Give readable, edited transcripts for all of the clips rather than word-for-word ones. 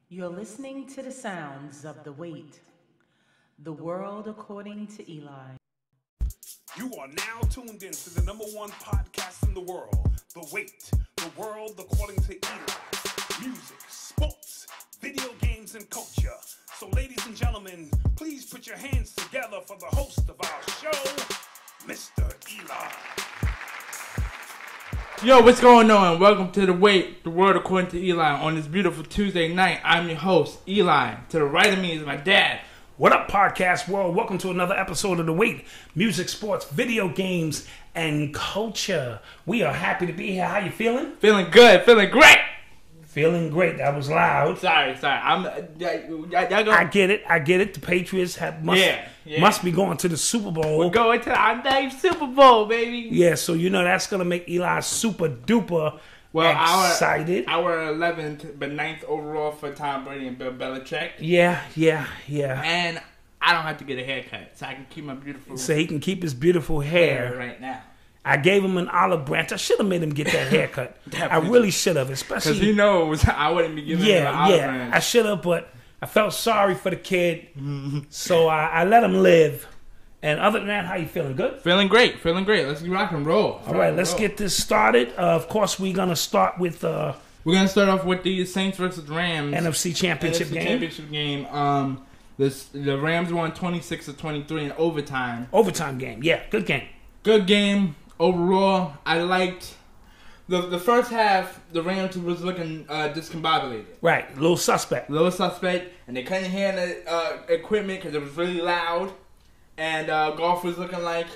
You're listening to the sounds of the WATE, the world according to Eli. You are now tuned in to the #1 podcast in the world, The WATE, the world according to Eli. Music, sports, video games, and culture. So ladies and gentlemen, please put your hands together for the host of our show, Mr. Eli. Yo, what's going on? Welcome to The WATE, the world according to Eli. On this beautiful Tuesday night, I'm your host, Eli. To the right of me is my dad. What up, podcast world? Welcome to another episode of The WATE, music, sports, video games, and culture. We are happy to be here. How you feeling? Feeling good, feeling great. Feeling great. That was loud. Sorry. I get it. The Patriots must be going to the Super Bowl. We're going to our next Super Bowl, baby. Yeah, so you know that's going to make Eli super duper excited. Our 11th, but 9th overall for Tom Brady and Bill Belichick. Yeah. And I don't have to get a haircut, so I can keep my beautiful So he can keep his beautiful hair right now. I gave him an olive branch. I should have made him get that haircut. I really should have, especially because he knows I wouldn't be giving him an olive branch. I should have, but I felt sorry for the kid, so I let him live. And other than that, how you feeling? Good? Feeling great. Let's rock and roll. All right, let's get this started. Of course, we're gonna start with we're gonna start off with the Saints versus Rams NFC Championship game. The Rams won 26-23 in overtime. Overtime game. Yeah, good game. Good game. Overall, I liked the first half. The Rams was looking discombobulated. Right, a little suspect, and they couldn't hear the equipment because it was really loud. And Goff was looking like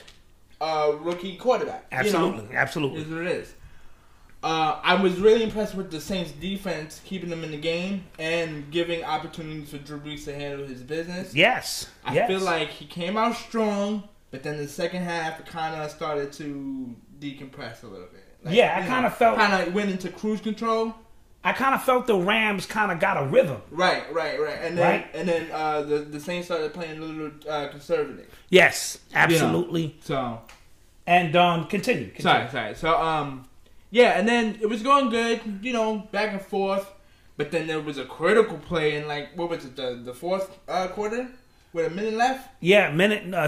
a rookie quarterback. Absolutely. Is what it is. I was really impressed with the Saints' defense, keeping them in the game and giving opportunities for Drew Brees to handle his business. Yes. I feel like he came out strong. But then the second half, it kind of started to decompress a little bit. I kind of went into cruise control. I kind of felt the Rams kind of got a rhythm. Right. And then the Saints started playing a little conservative. Yes, absolutely. And continue. Sorry. So and then it was going good. Back and forth. But then there was a critical play in what was it? The fourth quarter. With a minute left? Yeah,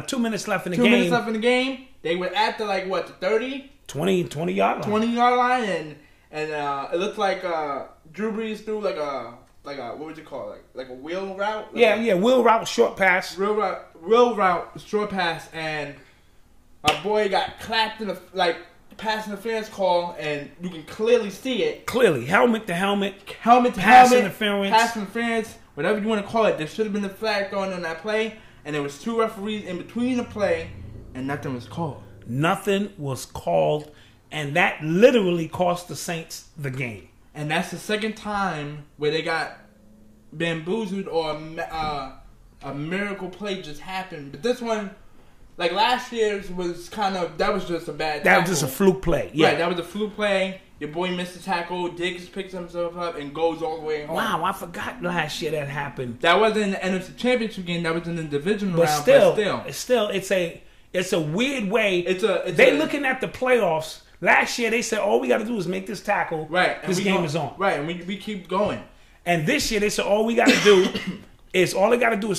2 minutes left in the game. 2 minutes left in the game. They were at the, the 30? 20 yard line. 20-yard line, and it looked like Drew Brees threw like a what would you call it? Like a wheel route? Wheel route, short pass. Wheel route, short pass, and our boy got clapped in the, pass interference call, and you can clearly see it. Clearly, helmet to helmet. Pass interference. Whatever you want to call it, there should have been a flag thrown on that play, and there was 2 referees in between the play, and nothing was called. Nothing was called, and that literally cost the Saints the game. And that's the second time where they got bamboozled or a miracle play just happened. But this one, last year's was that was just a bad tackle. That was just a fluke play. Yeah. Right, that was a fluke play. Your boy missed the tackle. Diggs picks himself up and goes all the way home. Wow, I forgot last year that happened. That wasn't in the NFC Championship game. That was in the divisional round. But still, it's a weird way. They're looking at the playoffs. Last year they said all we got to do is make this tackle. Right, this game is on. Right, and we keep going. And this year they said all we got to do is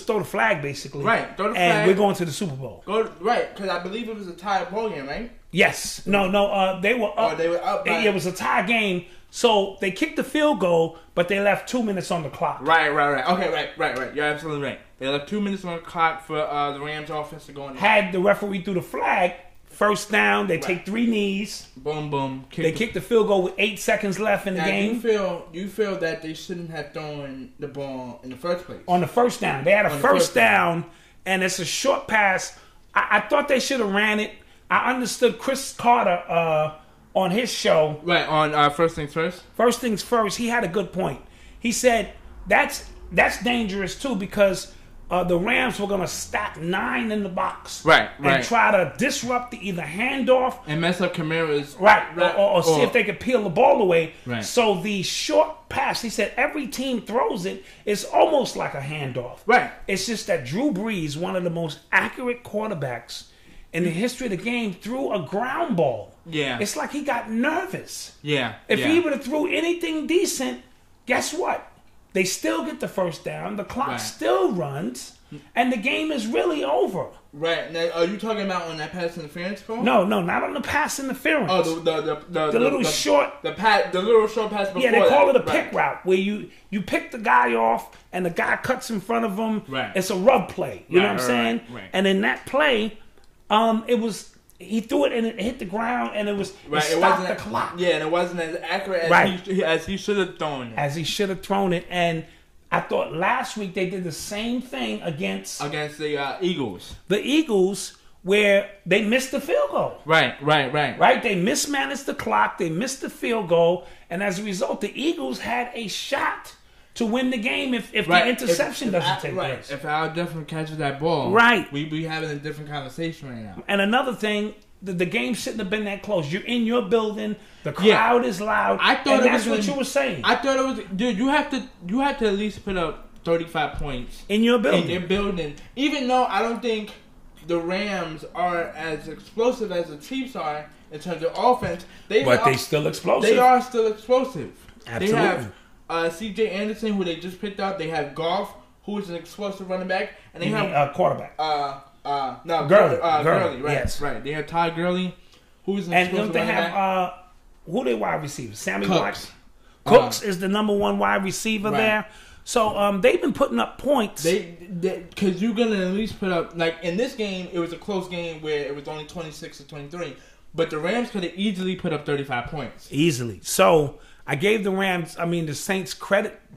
throw the flag basically. Right, throw the flag. And we're going to the Super Bowl. Right, because I believe it was a tie ball game, right? Yes. No. They were up. They were up. It was a tie game. So they kicked the field goal, but they left 2 minutes on the clock. Right. Okay, right. You're absolutely right. They left 2 minutes on the clock for the Rams offense to go in. Had the referee threw the flag, first down, they take 3 knees. Boom. They kicked the field goal with 8 seconds left in the game. You feel that they shouldn't have thrown the ball in the first place? On the first down. They had a first down, and it's a short pass. I thought they should have ran it. I understood Chris Carter on his show. Right, on First Things First? First Things First, he had a good point. He said that's dangerous too because the Rams were going to stack 9 in the box. Right. And try to disrupt either handoff. And mess up Kamara's. Right, or see if they could peel the ball away. Right. So the short pass, he said every team throws it. It's almost like a handoff. Right. It's just that Drew Brees, one of the most accurate quarterbacks in the history of the game, threw a ground ball. Yeah. It's like he got nervous. Yeah. If he would have threw anything decent, guess what? They still get the first down. The clock Right. still runs, and the game is really over. Right. Now, are you talking about on that pass interference call? No, not on the pass interference. Oh, the little short. The little short pass before. Yeah, they call it a Right. pick route where you pick the guy off and the guy cuts in front of him. Right. It's a rub play. You know what I'm Right, saying? right. And in that play, it was he threw it and it hit the ground and it stopped the clock. Yeah, and it wasn't as accurate as he should have thrown it. As he should have thrown it. And I thought last week they did the same thing against the Eagles. The Eagles, where they missed the field goal. Right. Right? They mismanaged the clock. They missed the field goal. And as a result, the Eagles had a shot to win the game if the interception doesn't take place. If Al definitely catches that ball, right, we'd be having a different conversation right now. And another thing, the game shouldn't have been that close. You're in your building. The crowd is loud. I thought that's what you were saying. I thought it was, dude. You have to at least put up 35 points in your building. In your building, even though I don't think the Rams are as explosive as the Chiefs are in terms of offense. They're still explosive. They are still explosive. Absolutely. They have C.J. Anderson, who they just picked up. They have Goff, who is an explosive running back, and they have quarterback. Gurley. Right, yes. Right. They have Ty Gurley, who's an explosive running back. Have who they wide receivers? Sammy Cooks. Cooks is the number one wide receiver there. So they've been putting up points. Because you're gonna at least put up, like in this game, it was a close game where it was only 26-23, but the Rams could have easily put up 35 points. Easily. So I gave the Saints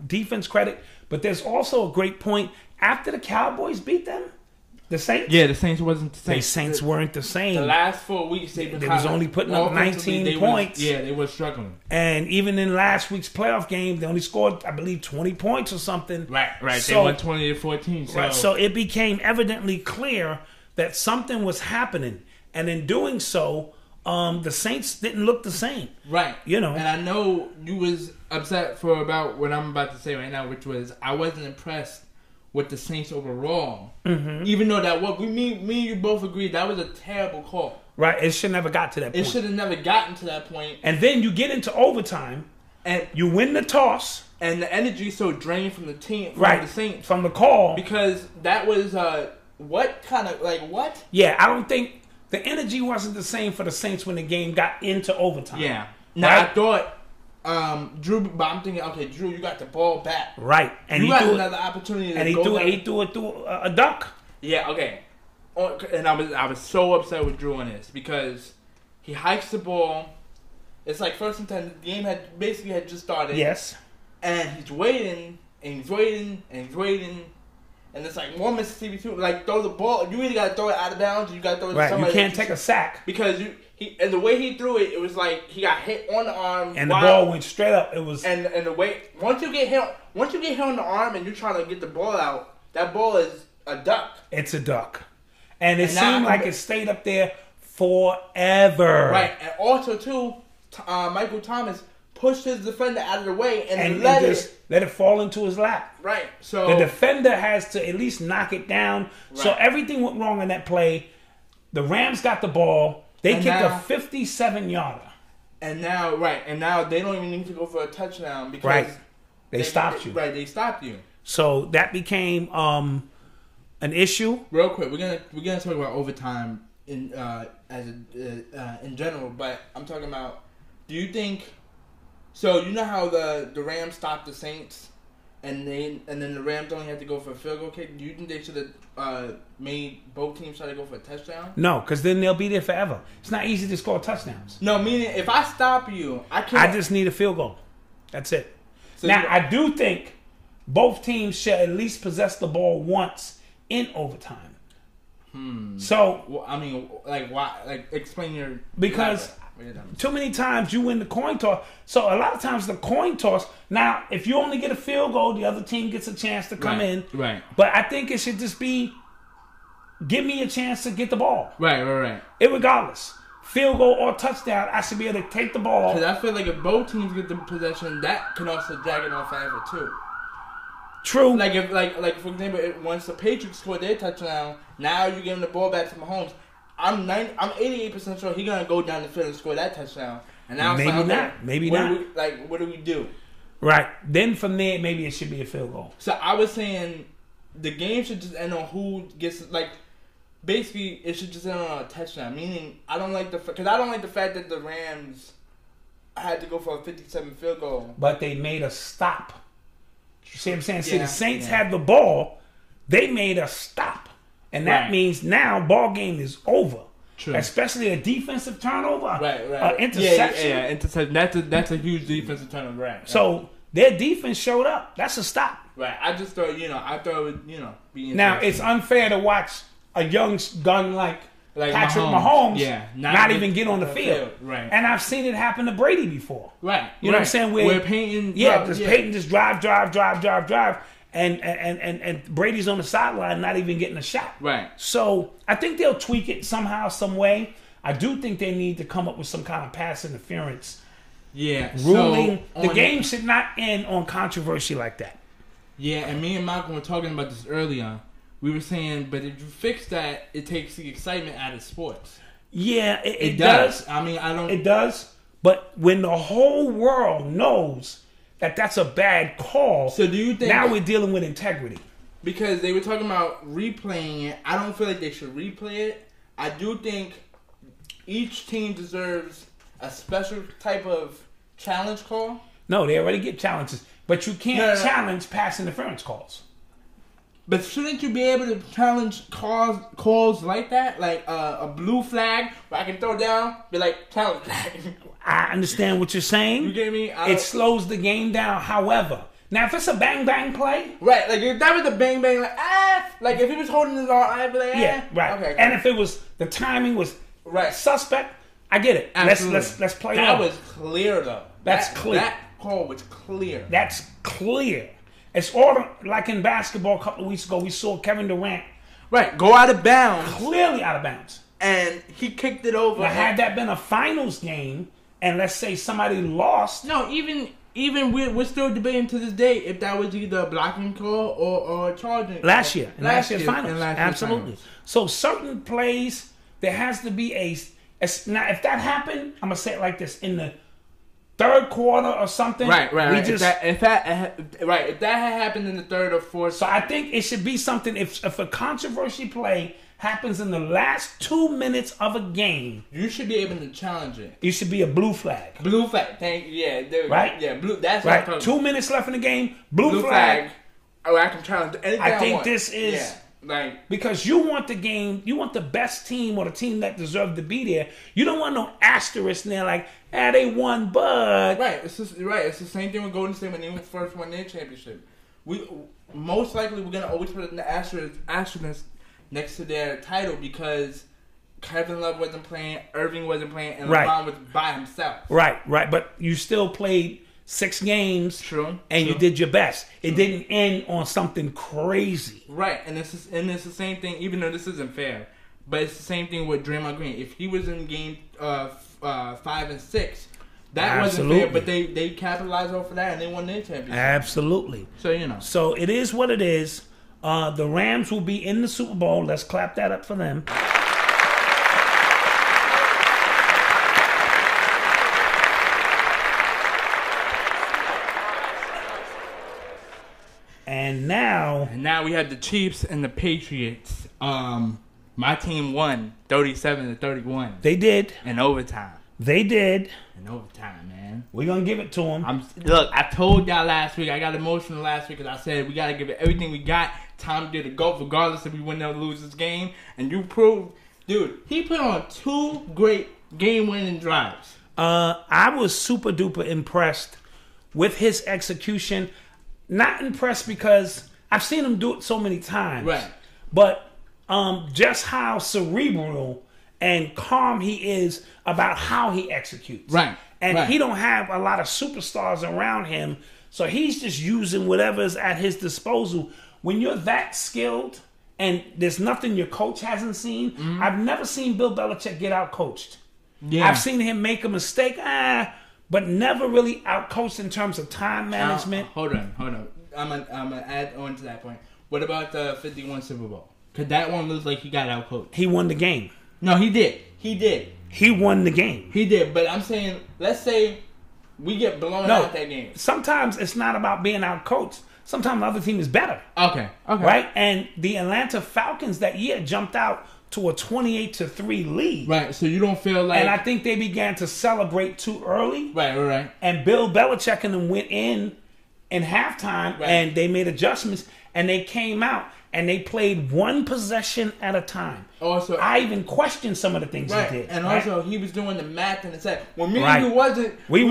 defense credit, but there's also a great point after the Cowboys beat them. The Saints? Yeah, the Saints wasn't the same. The Saints weren't the same. The last 4 weeks, they was only putting up 19 points. They were struggling. And even in last week's playoff game, they only scored, I believe, 20 points or something. Right. So, they won 20-14. So. Right. So it became evidently clear that something was happening. And in doing so, the Saints didn't look the same. Right. You know. And I know you was upset for about what I'm about to say right now, which was I wasn't impressed with the Saints overall. Mm-hmm. Even though me and you both agreed that was a terrible call. Right. It should never got to that point. It should have never gotten to that point. And then you get into overtime and you win the toss. And the energy is so drained from the team, from the Saints. From the call. Because that was, what? Yeah, I don't think the energy wasn't the same for the Saints when the game got into overtime. Yeah. Now, I thought, Drew, but I'm thinking, okay, Drew, you got the ball back. Right. And you got another opportunity to go he threw it through a duck. Yeah, okay. And I was so upset with Drew on this because he hikes the ball. It's like 1st and 10. The game had just started. Yes. And he's waiting, and he's waiting, and he's waiting. And it's like more Mississippi too. Like throw the ball. You either got to throw it out of bounds, or you got to throw it to somebody. You can't take a sack because and the way he threw it, it was like he got hit on the arm, and the ball went straight up. It was and the way once you get hit on the arm and you're trying to get the ball out, that ball is a duck. It's a duck, and it seemed like it stayed up there forever. Right, and also too, Michael Thomas pushed his defender out of the way and let it fall into his lap. Right. So the defender has to at least knock it down. Right. So everything went wrong in that play. The Rams got the ball. They kicked a 57-yarder. And now they don't even need to go for a touchdown because they stopped you. Right, they stopped you. So that became an issue. Real quick, we're gonna talk about overtime in general, but I'm talking about. Do you think? So you know how the Rams stopped the Saints, and then the Rams only had to go for a field goal kick. Do you think they should have made both teams try to go for a touchdown? No, because then they'll be there forever. It's not easy to score touchdowns. No, meaning if I stop you, I just need a field goal. That's it. So now I do think both teams should at least possess the ball once in overtime. So well, I mean, like why? Like explain your because. Too many times you win the coin toss. So a lot of times the coin toss. Now, if you only get a field goal, the other team gets a chance to come in. Right. But I think it should just be, give me a chance to get the ball. Right. Irregardless. Field goal or touchdown, I should be able to take the ball. Because I feel like if both teams get the possession, that can also drag it on forever too. True. Like if like for example, once the Patriots scored their touchdown, now you're giving the ball back to Mahomes. I'm 88% sure he's gonna go down the field and score that touchdown. And now maybe it's like, not. Maybe not. What do we do? Right. Then from there, maybe it should be a field goal. So I was saying the game should just end on who gets, like, basically it should just end on a touchdown. Meaning, I don't like the fact that the Rams had to go for a 57 field goal. But they made a stop. You see what I'm saying? See, the Saints had the ball. They made a stop. And that means now ball game is over. True. Especially a defensive turnover. Right. Interception. Yeah, interception. That's a huge defensive turnover. Right. So their defense showed up. That's a stop. Right. I just thought, it would, be interesting. Now, it's unfair to watch a young gun like Patrick Mahomes not even get on the field. Right. And I've seen it happen to Brady before. Right. You know what I'm saying? Where Peyton... Peyton just drive. And Brady's on the sideline not even getting a shot. Right. So I think they'll tweak it somehow, some way. I do think they need to come up with some kind of pass interference. Yeah. Ruling. The game should not end on controversy like that. Yeah, and me and Malcolm were talking about this earlier. We were saying, but if you fix that, it takes the excitement out of sports. Yeah, it does. I mean, It does. But when the whole world knows that that's a bad call. So do you think now we're dealing with integrity? Because they were talking about replaying it. I don't feel like they should replay it. I do think each team deserves a special type of challenge call. No, they already get challenges, but you can't challenge pass interference calls. But shouldn't you be able to challenge calls like that? Like a blue flag where I can throw down, be like, challenge flag. I understand what you're saying. You get me? It slows the game down. However, now if it's a bang play, right? Like if that was a bang, like if he was holding his arm, I'd be like, right. Okay, and if it was the timing was suspect, I get it. Absolutely. Let's play it. That was clear though. That's clear. That call was clear. That's clear. It's all like in basketball a couple of weeks ago. We saw Kevin Durant go out of bounds, clearly out of bounds, and he kicked it over. Now, had that been a finals game, and let's say somebody lost, even we're still debating to this day if that was either a blocking call or charging. Last year's finals, absolutely. So certain plays, there has to be now if that happened, I'm gonna say it like this: in the third quarter or something, right. If that had happened in the third or fourth, so I think it should be something. If a controversy play happens in the last 2 minutes of a game, you should be able to challenge it. It should be a blue flag. Blue flag. Thank you. Yeah. There right. Yeah. Blue. That's right. What I'm 2 minutes left in the game. Blue flag. Oh, I can challenge anything I think this is like because you want the game. You want the best team or the team that deserves to be there. You don't want no asterisk in there like, they won, but It's the same thing with Golden State when they first won their championship. We most likely we're gonna always put an asterisk next to their title because Kevin Love wasn't playing, Irving wasn't playing, and LeBron was by himself. Right. But you still played 6 games, and you did your best. It didn't end on something crazy. Right, and it's the same thing. Even though this isn't fair, but it's the same thing with Draymond Green. If he was in game 5 and 6, that wasn't fair. But they capitalized off of that and they won their championship. Absolutely. So So it is what it is. The Rams will be in the Super Bowl. Let's clap that up for them. And now we have the Chiefs and the Patriots. My team won 37-31. They did. In overtime. They did. In overtime, man. We're going to give it to them. Look, I told y'all last week, I got emotional last week because I said we got to give it everything we got. Tom did a go regardless if we win or lose this game. And you proved, dude, he put on 2 great game-winning drives. I was super duper impressed with his execution. Not impressed because I've seen him do it so many times. Right. But just how cerebral and calm he is about how he executes. Right. And he don't have a lot of superstars around him, so he's just using whatever's at his disposal. When you're that skilled and there's nothing your coach hasn't seen, I've never seen Bill Belichick get out-coached. Yeah. I've seen him make a mistake, but never really out-coached in terms of time management. Hold on. I'm gonna add on to that point. What about the 51 Super Bowl? Because that one looks like he got out-coached. He won the game. No, he did. He won the game. He did, but I'm saying, let's say we get blown out that game. Sometimes it's not about being out-coached. Sometimes the other team is better. Okay. Right? And the Atlanta Falcons that year jumped out to a 28-3 lead. Right, so you don't feel like... And I think they began to celebrate too early. Right. And Bill Belichick and them went in halftime, and they made adjustments, and they came out, and they played one possession at a time. Also, I even questioned some of the things he did. And also, he was doing the math and the set. When me and you wasn't... We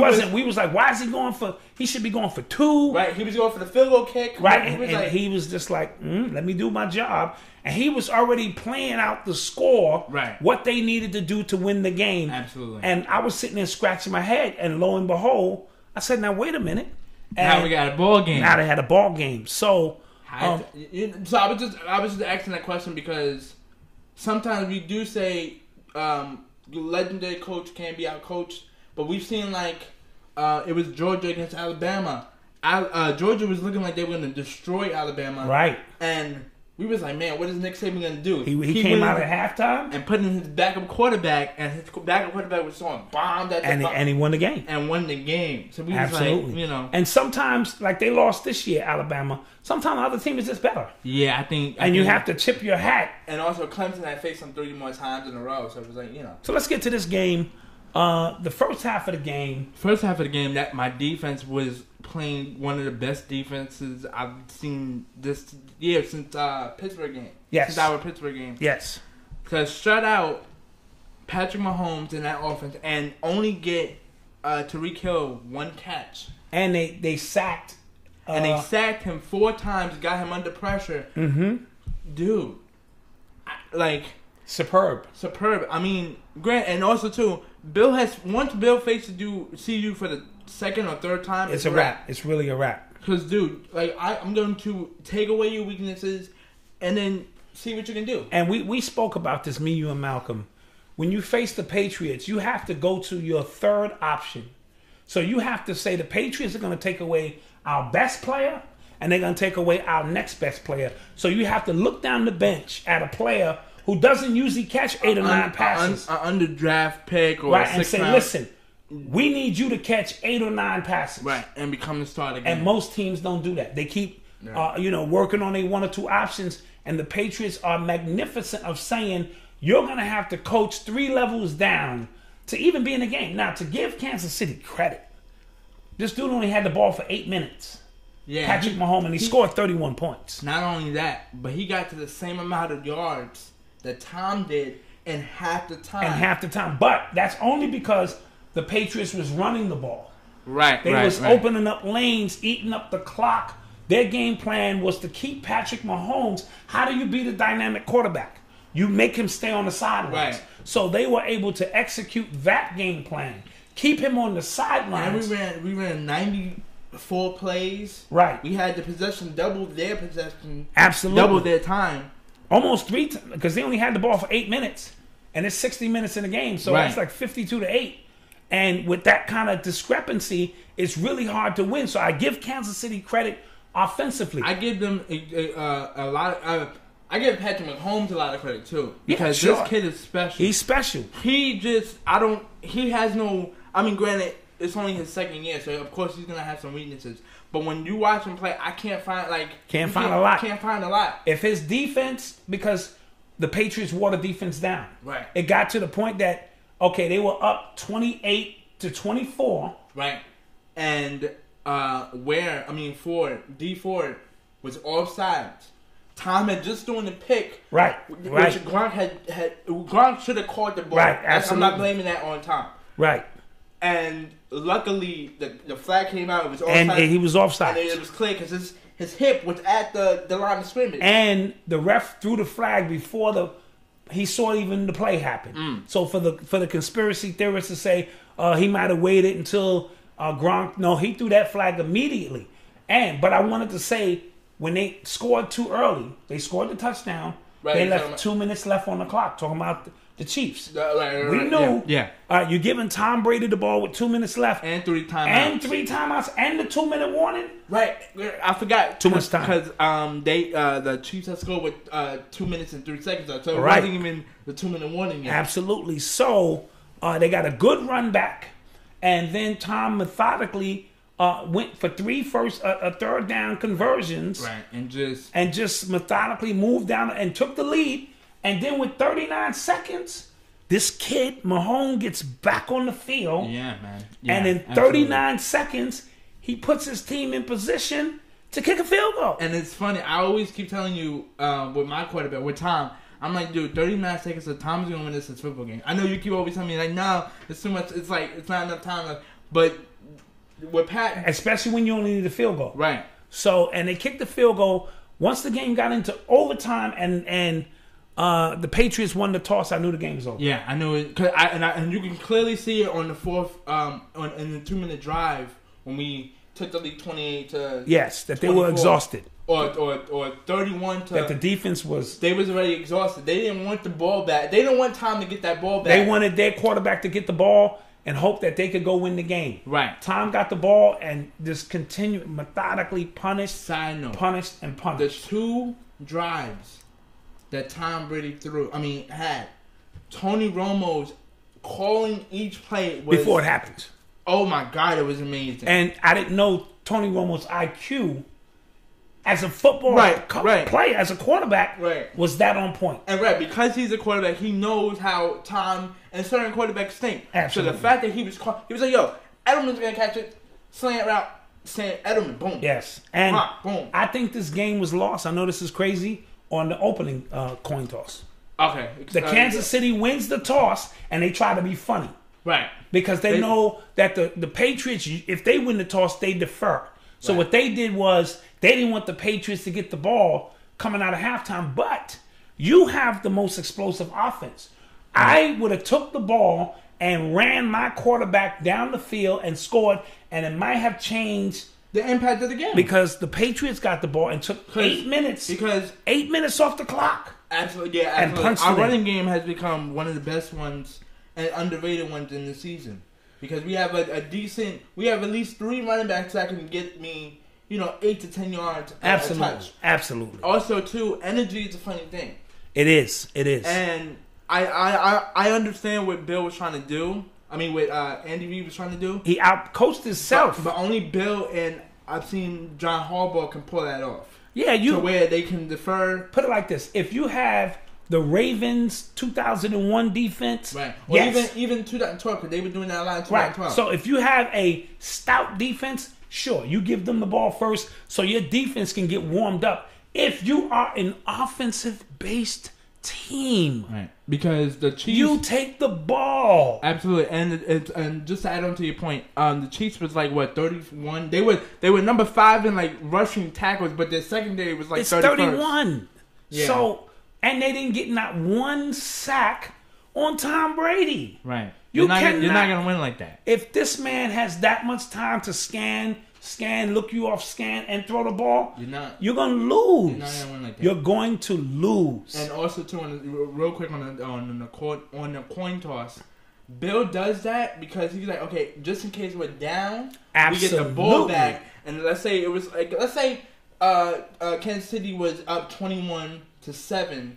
was like, why is he going for... He should be going for 2. Right, he was going for the field goal kick. Right, and he was just like, let me do my job. And he was already playing out the score, what they needed to do to win the game. Absolutely. And I was sitting there scratching my head, and lo and behold, I said, now wait a minute. And now we got a ball game. Now they had a ball game. So... so I was just asking that question because sometimes we do say legendary coach can't be out coached, but we've seen like it was Georgia against Alabama. Georgia was looking like they were going to destroy Alabama, right? And we was like, man, what is Nick Saban going to do? He came out at halftime and put in his backup quarterback, and his backup quarterback was throwing bombs at and he won the game. And won the game. So we was like, you know. And sometimes, like they lost this year, Alabama, sometimes the other team is just better. Yeah, I think. You have to tip your hat. And also Clemson had faced them 3 more times in a row, so it was like, you know. So let's get to this game. The first half of the game. That my defense was playing one of the best defenses I've seen this year since Pittsburgh game. Yes. Since our Pittsburgh game. Yes. Because shut out Patrick Mahomes in that offense and only get Tyreek Hill 1 catch. And they sacked. And they sacked him 4 times, got him under pressure. Mm-hmm. Dude. Superb. I mean, Grant, and also too, once Bill faces see you for the second or third time, it's a wrap. It's really a wrap. Because, dude, I'm going to take away your weaknesses and then see what you can do. And we spoke about this, me, you, and Malcolm. When you face the Patriots, you have to go to your third option. So you have to say the Patriots are going to take away our best player and they're going to take away our next best player. So you have to look down the bench at a player who doesn't usually catch 8 or 9 passes. An underdraft pick or right, a 6th and say, round. listen, we need you to catch 8 or 9 passes. Right, and become the starter again. And most teams don't do that. They keep, working on their 1 or 2 options. And the Patriots are magnificent of saying, you're going to have to coach 3 levels down to even be in the game. Now, to give Kansas City credit, this dude only had the ball for 8 minutes. Yeah, Patrick Mahomes, and he scored 31 points. Not only that, but he got to the same amount of yards that Tom did in half the time. But that's only because the Patriots was running the ball. Right, They was opening up lanes, eating up the clock. Their game plan was to keep Patrick Mahomes. How do you beat a dynamic quarterback? You make him stay on the sidelines. Right. So they were able to execute that game plan. Keep him on the sidelines. And we ran 94 plays. Right. We had the possession, double their possession. Absolutely. Double their time. Almost 3 times, because they only had the ball for 8 minutes. And it's 60 minutes in the game. So that's like 52-8. And with that kind of discrepancy, it's really hard to win. So I give Kansas City credit offensively. I give them a lot of... I give Patrick Mahomes a lot of credit, too. Because sure. this kid is special. He's special. He has no... I mean, granted, it's only his 2nd year, so of course he's going to have some weaknesses. But when you watch him play, I can't find, a lot. Can't find a lot. If his defense... Because the Patriots wore the defense down. Right. It got to the point that, okay, they were up 28-24. Right. And D Ford was offsides. Tom had just doing the pick. Right. Which Gronk should have caught the ball. Right, absolutely. I'm not blaming that on Tom. Right. And luckily, the flag came out. It was offside. And he was offside. And it was clear because his hip was at the line of scrimmage. And the ref threw the flag before he saw even the play happen. So for the conspiracy theorists to say he might have waited until Gronk, no, he threw that flag immediately. But I wanted to say, when they scored too early, they scored the touchdown. Right, they left 2 minutes left on the clock. Talking about the Chiefs. We knew. Yeah. You're giving Tom Brady the ball with 2 minutes left. And 3 timeouts. And 3 timeouts. And the 2-minute warning. Right. I forgot. Too much time. Because the Chiefs had scored with 2 minutes and 3 seconds. So it right. wasn't even the 2-minute warning yet. Absolutely. So they got a good run back. and then Tom methodically went for third down conversions, Right, and just methodically moved down and took the lead. And then with 39 seconds, this kid Mahomes gets back on the field. Yeah, man. Yeah, And in 39 seconds, he puts his team in position to kick a field goal. And it's funny. I always keep telling you with my quarterback, with Tom, I'm like, dude, 39 seconds of Tom's going to win this football game. I know you keep always telling me, like, no, it's too much. It's like, it's not enough time. But with Pat. Especially when you only need a field goal. Right. So, and they kicked the field goal. Once the game got into overtime and the Patriots won the toss, I knew the game was over. Yeah, I knew it. And you can clearly see it on the fourth, in the 2-minute drive when we took the lead 28 to. Yes, that they were exhausted. Or 31 to. That the defense was. They was already exhausted. They didn't want the ball back. They didn't want time to get that ball back. They wanted their quarterback to get the ball and hope that they could go win the game. Right. Tom got the ball and just continued methodically punished. Side note. Punished and punished. The 2 drives that Tom Brady had. Tony Romo's calling each play before it happened. Oh my God, it was amazing. And I didn't know Tony Romo's IQ as a football player, as a quarterback, was that on point. And because he's a quarterback, he knows how Tom and certain quarterbacks think. Absolutely. So the fact that he was like, yo, Edelman's going to catch it, slant route, slant Edelman, boom. Yes. And boom. I think this game was lost. I know this is crazy, on the opening coin toss. Okay. The Kansas City wins the toss, and they try to be funny. Right. Because they know that the Patriots, if they win the toss, they defer. So what they did was, they didn't want the Patriots to get the ball coming out of halftime, but you have the most explosive offense. I would have took the ball and ran my quarterback down the field and scored, and it might have changed the impact of the game. Because the Patriots got the ball and took 8 minutes. Because 8 minutes off the clock. Absolutely, yeah, absolutely. Our running game has become one of the best ones and underrated ones in the season. Because we have we have at least 3 running backs that can get me, 8 to 10 yards a touch. Absolutely. Also, too, energy is a funny thing. It is. And I understand what Bill was trying to do. I mean, what Andy Reid was trying to do. He outcoached himself. But only Bill and I've seen John Harbaugh can pull that off. Yeah, to where they can defer. Put it like this: if you have the Ravens 2001 defense, right? Or even 2012, because they were doing that a lot in 2012. Right. So if you have a stout defense, sure, you give them the ball first, so your defense can get warmed up. If you are an offensive-based team, right? Because the Chiefs, you take the ball. Absolutely, and just to add on to your point, the Chiefs was like what 31. They were number 5 in like rushing tackles, but their secondary was like 31. Yeah. So and they didn't get not one sack on Tom Brady. Right. You're not gonna win like that. If this man has that much time to scan, look you off, scan, and throw the ball, you're gonna lose. You're not gonna win like that. You're going to lose. And also too, real quick on the coin toss, Bill does that because he's like, okay, just in case we're down, we get the ball back. And let's say Kansas City was up 21-7.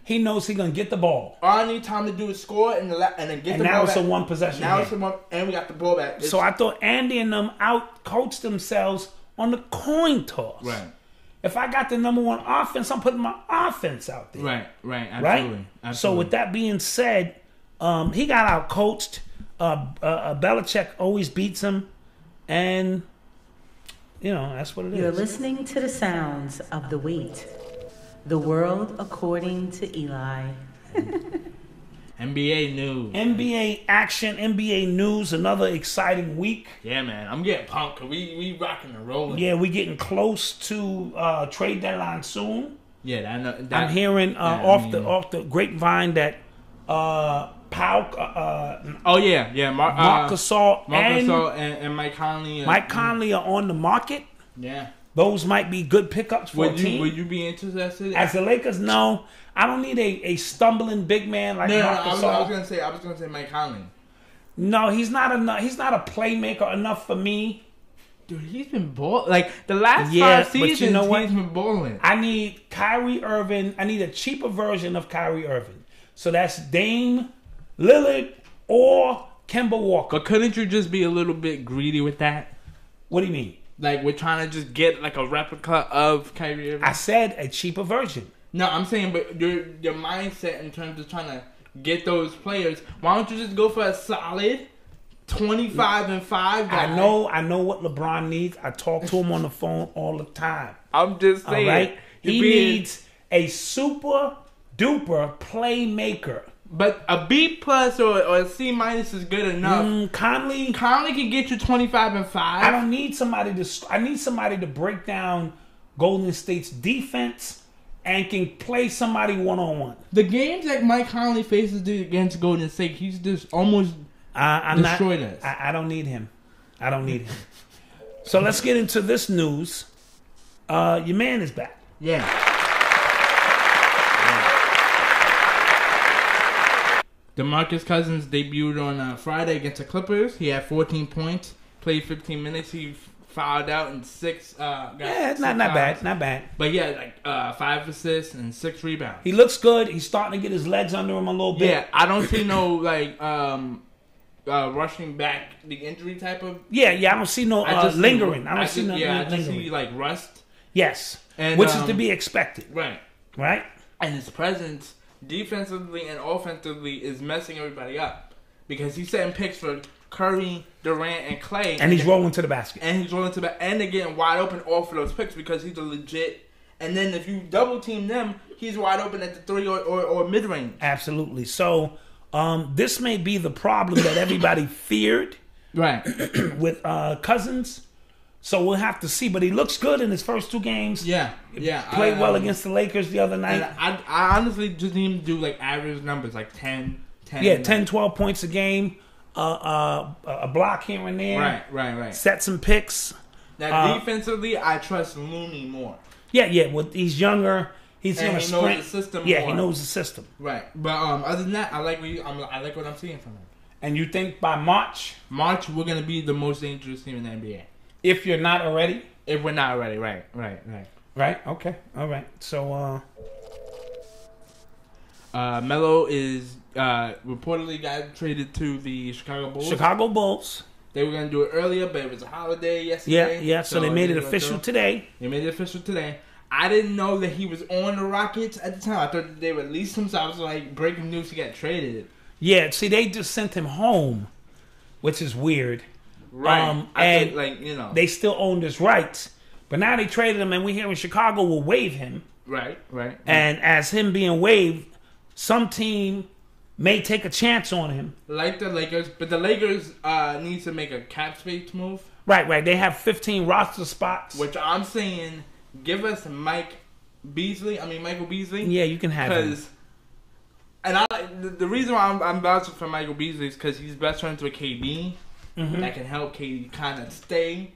He knows he's gonna get the ball. All I need time to do is score and then get the ball back. And now it's a one possession. Now it's and we got the ball back. So I thought Andy and them out-coached themselves on the coin toss. Right. If I got the number 1 offense, I'm putting my offense out there. Right. Absolutely. So with that being said, he got out-coached. Belichick always beats him, and that's what it is. You're listening to the sounds of the WATE. The world according to Eli. NBA news. NBA action, NBA news, another exciting week. Yeah, man. I'm getting pumped because we rocking and rolling. Yeah, we getting close to trade deadline soon. Yeah, I'm hearing off the grapevine that Marc Gasol and Mike Conley. Mike Conley are on the market. Yeah. Those might be good pickups for a team. Would you be interested? As the Lakers, no. I don't need a stumbling big man like Marc Gasol. I was gonna say Mike Conley. No, he's not enough. He's not a playmaker enough for me. Dude, he's been balling. Like, the last 5 seasons, he's been balling. I need Kyrie Irving. I need a cheaper version of Kyrie Irving. So that's Dame, Lillard, or Kemba Walker. But couldn't you just be a little bit greedy with that? What do you mean? Like, we're trying to just get like a replica of Kyrie Irving. I said a cheaper version. No, I'm saying, but your mindset in terms of trying to get those players. Why don't you just go for a solid 25-5 guy? I know what LeBron needs. I talk to him on the phone all the time. I'm just saying. All right? He needs a super duper playmaker. But a B+ or a C- is good enough. Conley can get you 25-5. I don't need somebody to. I need somebody to break down Golden State's defense and can play somebody 1-on-1. The games that Mike Conley faces against Golden State, he's just almost destroyed us. I don't need him. I don't need him. So let's get into this news. Your man is back. Yeah. DeMarcus Cousins debuted on Friday against the Clippers. He had 14 points, played 15 minutes. He fouled out in 6. Not bad. But yeah, like 5 assists and 6 rebounds. He looks good. He's starting to get his legs under him a little bit. Yeah, I don't see no rushing back the injury type of. Yeah. I don't see no lingering. I just see like rust. Yes, and, which is to be expected. Right. And his presence, defensively and offensively, is messing everybody up because he's setting picks for Curry, Durant, and Clay, and he's rolling to the basket. And they're getting wide open off of those picks because he's a legit. And then if you double team them, he's wide open at the 3 or mid range. Absolutely. So this may be the problem that everybody feared, right, with Cousins. So we'll have to see. But he looks good in his first 2 games. Yeah. Played well against the Lakers the other night. And I honestly just need him to do like average numbers, like 10. Yeah, 10, 12 points a game. A block here and there. Right. Set some picks. Now, defensively, I trust Looney more. Yeah. Well, he's younger. He's going to sprint. He knows the system more. Yeah, he knows the system. Right. But other than that, I like what I'm seeing from him. And you think by March, we're going to be the most dangerous team in the NBA. If you're not already? If we're not already, right. Right? Okay. All right. So, Melo is reportedly got traded to the Chicago Bulls. They were going to do it earlier, but it was a holiday yesterday. Yeah. So they made it official today. I didn't know that he was on the Rockets at the time. I thought that they released him, so I was like, breaking news, he got traded. Yeah, see, they just sent him home, which is weird. Right. And they still owned his rights. But now they traded him, and we here in Chicago will waive him. Right. And as him being waived, some team may take a chance on him. Like the Lakers. But the Lakers need to make a cap space move. Right. They have 15 roster spots. Which I'm saying, give us Michael Beasley. Yeah, you can have him. And the reason why I'm vouching for Michael Beasley is because he's best friends with KD. Mm-hmm. That can help KD kind of stay.